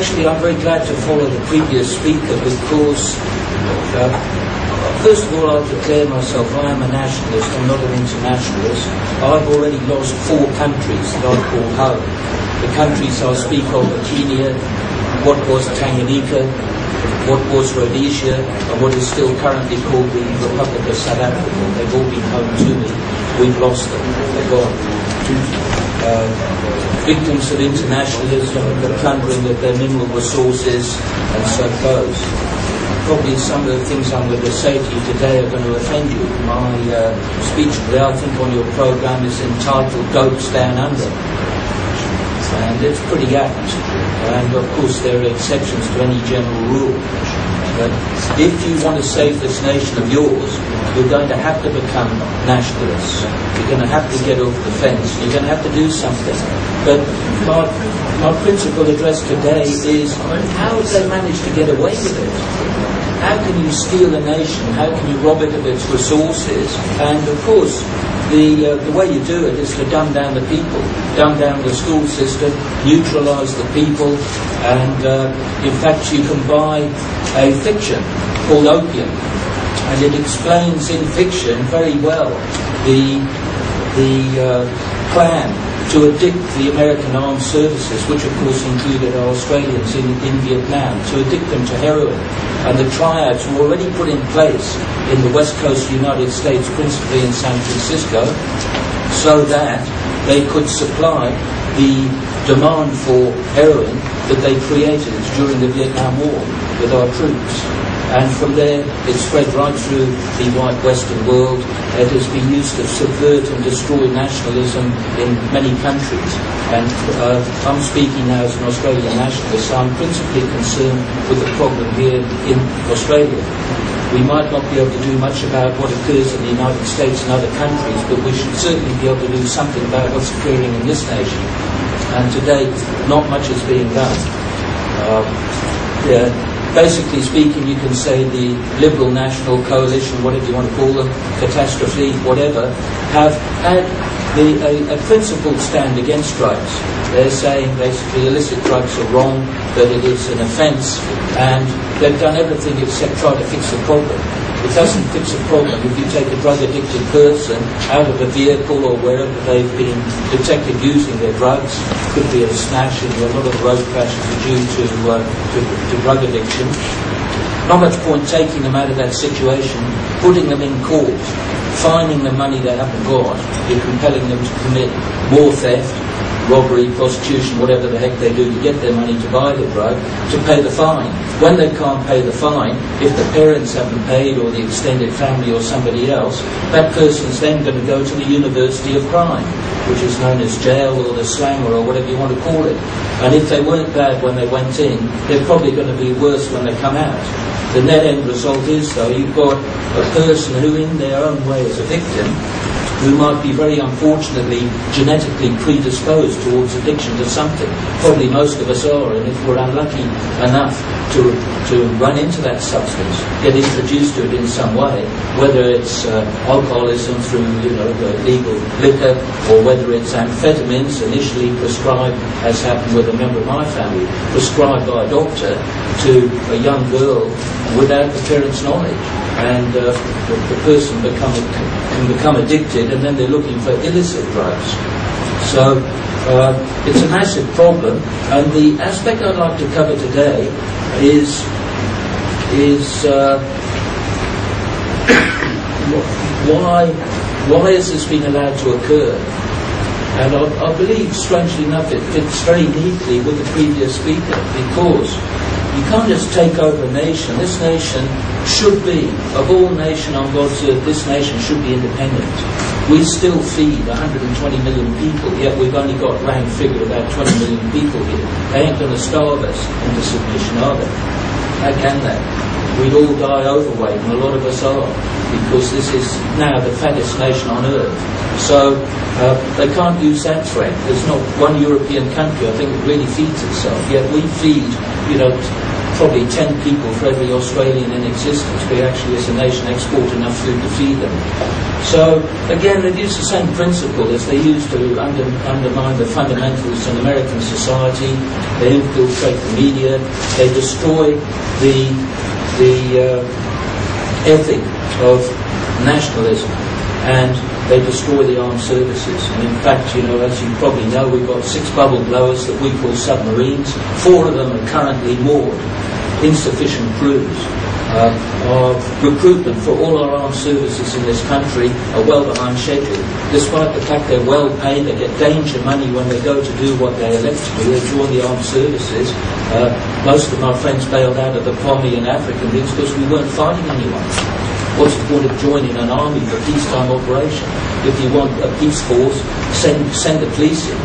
Actually, I'm very glad to follow the previous speaker because, first of all, I'll declare myself, I am a nationalist, I'm not an internationalist. I've already lost 4 countries that I call home. The countries I speak of are Kenya, what was Tanganyika, what was Rhodesia, and what is still currently called the Republic of South Africa. They've all been home to me. We've lost them. They're gone. Victims of internationalism, the plundering of their mineral resources, and so goes. Probably some of the things I'm going to say to you today are going to offend you. My speech today, I think, on your program is entitled Goats Down Under. And it's pretty apt. And of course there are exceptions to any general rule. But if you want to save this nation of yours, you're going to have to become nationalists. You're going to have to get over the fence. You're going to have to do something. But my principal address today is, how have they managed to get away with it? How can you steal a nation? How can you rob it of its resources? And of course, the way you do it is to dumb down the people, dumb down the school system, neutralise the people, and in fact you can buy a fiction called Opium, and it explains in fiction very well the plan to addict the American armed services, which of course included our Australians in Vietnam, to addict them to heroin. And the triads were already put in place in the West Coast United States, principally in San Francisco, so that they could supply the demand for heroin that they created during the Vietnam War with our troops. And from there it spread right through the white Western world. It has been used to subvert and destroy nationalism in many countries. And I'm speaking now as an Australian nationalist, so I'm principally concerned with the problem here in Australia. We might not be able to do much about what occurs in the United States and other countries, but we should certainly be able to do something about what's occurring in this nation. And today, not much is being done. Basically speaking, you can say the Liberal National Coalition, whatever you want to call them, catastrophe, whatever, have had a principled stand against drugs. They're saying basically illicit drugs are wrong, that it is an offence, and they've done everything except try to fix the problem. It doesn't fix a problem if you take a drug-addicted person out of a vehicle or wherever they've been detected using their drugs. Could be a smash, and a lot of road crashes are due to drug addiction. Not much point taking them out of that situation, putting them in court, fining the money they haven't got, you're compelling them to commit more theft, robbery, prostitution, whatever the heck they do to get their money to buy the drug, to pay the fine. When they can't pay the fine, if the parents haven't paid or the extended family or somebody else, that person's then going to go to the University of Crime, which is known as jail or the slanger or whatever you want to call it. And if they weren't bad when they went in, they're probably going to be worse when they come out. The net end result is, though, you've got a person who in their own way is a victim, who might be very unfortunately genetically predisposed towards addiction to something. Probably most of us are, and if we're unlucky enough to run into that substance, get introduced to it in some way, whether it's alcoholism through illegal liquor, or whether it's amphetamines initially prescribed, as happened with a member of my family, prescribed by a doctor to a young girl without the parents' knowledge. And the person can become addicted, and then they're looking for illicit drugs. So it's a massive problem, and the aspect I'd like to cover today is why has this been allowed to occur? And I believe, strangely enough, it fits very neatly with the previous speaker, because you can't just take over a nation. This nation should be, of all nations on God's earth, this nation should be independent. We still feed 120 million people, yet we've only got round figure about 20 million people here. They ain't going to starve us into submission, are they? How can they? We'd all die overweight, and a lot of us are, because this is now the fattest nation on earth. So they can't use that threat. There's not one European country, I think, that really feeds itself. Yet we feed, probably 10 people for every Australian in existence. We actually, as a nation, export enough food to feed them. So, again, they use the same principle as they used to undermine the fundamentals in American society. They infiltrate the media. They destroy the ethic of nationalism, and they destroy the armed services. And in fact, as you probably know, we've got 6 bubble blowers that we call submarines. 4 of them are currently moored, insufficient crews. Our recruitment for all our armed services in this country are well behind schedule. Despite the fact they're well paid, they get danger money when they go to do what they elect to do, they join the armed services. Most of my friends bailed out of the Pommy and African things because we weren't fighting anyone. What's the point of joining an army for peacetime operation? If you want a peace force, send the police in.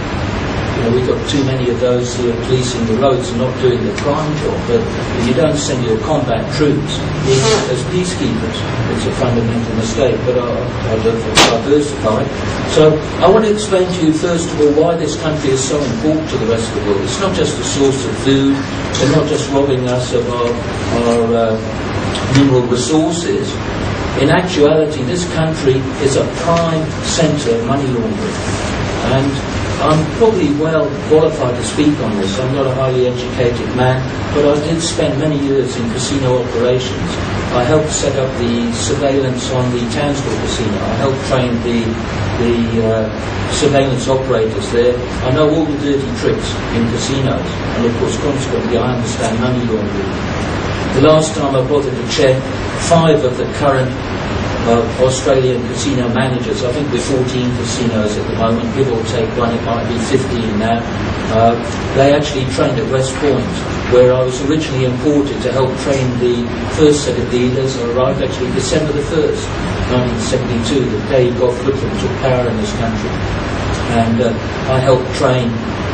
We've got too many of those who are policing the roads and not doing the crime job. But if you don't send your combat troops in as peacekeepers, it's a fundamental mistake. But I'll diversify. So I want to explain to you, first of all, why this country is so important to the rest of the world. It's not just a source of food. They're not just robbing us of our mineral resources. In actuality, this country is a prime centre of money laundering. And I'm probably well qualified to speak on this. I'm not a highly educated man, but I did spend many years in casino operations. I helped set up the surveillance on the Townsville casino. I helped train the surveillance operators there. I know all the dirty tricks in casinos, and of course, consequently, I understand money laundering. The last time I bothered to check, 5 of the current Australian casino managers, I think we're 14 casinos at the moment, give or take one, it might be 15 now. They actually trained at West Point, where I was originally imported to help train the first set of dealers. I arrived actually December the 1st, 1972, the day Gough Whitlam took power in this country. And I helped train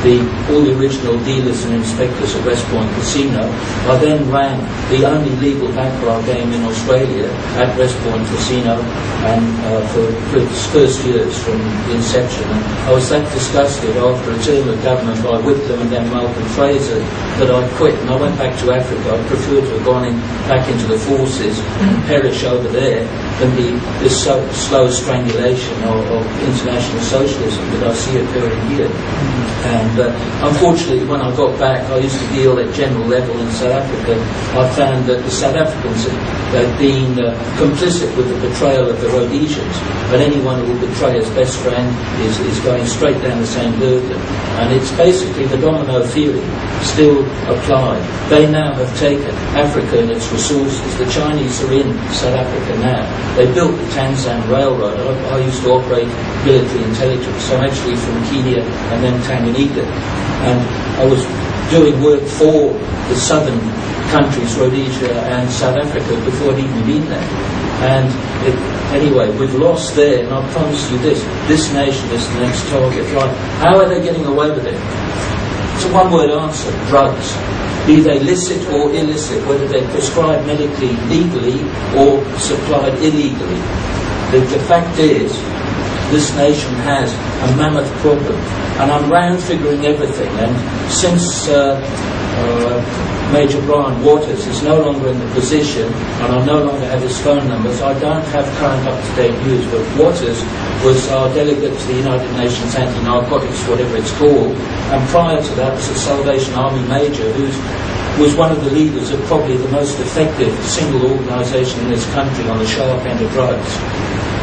all the original dealers and inspectors at West Point Casino. I then ran the only legal baccarat game in Australia at West Point Casino, and for its first years from the inception. And I was that disgusted after a term of government by Whitlam and then Malcolm Fraser that I quit, and I went back to Africa. I preferred to have gone back into the forces and perish over there than be this slow strangulation of international socialism that I see occurring here. And unfortunately, when I got back, I used to deal at general level in South Africa. I found that the South Africans had been complicit with the betrayal of the Rhodesians, but anyone who will betray his best friend is going straight down the same burden. And it's basically the domino theory still applied. They now have taken Africa and its resources. The Chinese are in South Africa now. They built the Tanzan Railroad. I used to operate military intelligence. So I'm actually from Kenya and then Tanganyika. And I was doing work for the southern countries, Rhodesia and South Africa, before I'd even been there. And anyway, we've lost there, and I promise you this nation is the next target. Right? How are they getting away with it? It's a one-word answer: drugs. Be they licit or illicit, whether they're prescribed medically legally or supplied illegally. The fact is, this nation has a mammoth problem, and I'm round figuring everything. And since Major Brian Waters is no longer in the position, and I no longer have his phone numbers, I don't have current up-to-date news, but Waters was our delegate to the United Nations Anti-Narcotics, whatever it's called, and prior to that was a Salvation Army Major who was one of the leaders of probably the most effective single organisation in this country on the sharp end of drugs.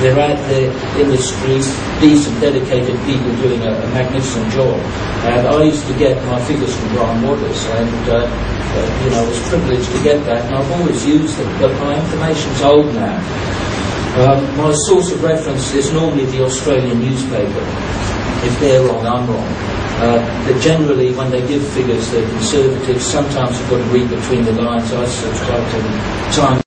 They're out there in the streets, decent, dedicated people doing a magnificent job. And I used to get my figures from Brian Waters, and I was privileged to get that, and I've always used them, but my information's old now. My source of reference is normally the Australian newspaper. If they're wrong, I'm wrong. But generally, when they give figures, they're conservative. Sometimes you've got to read between the lines. I subscribe to Time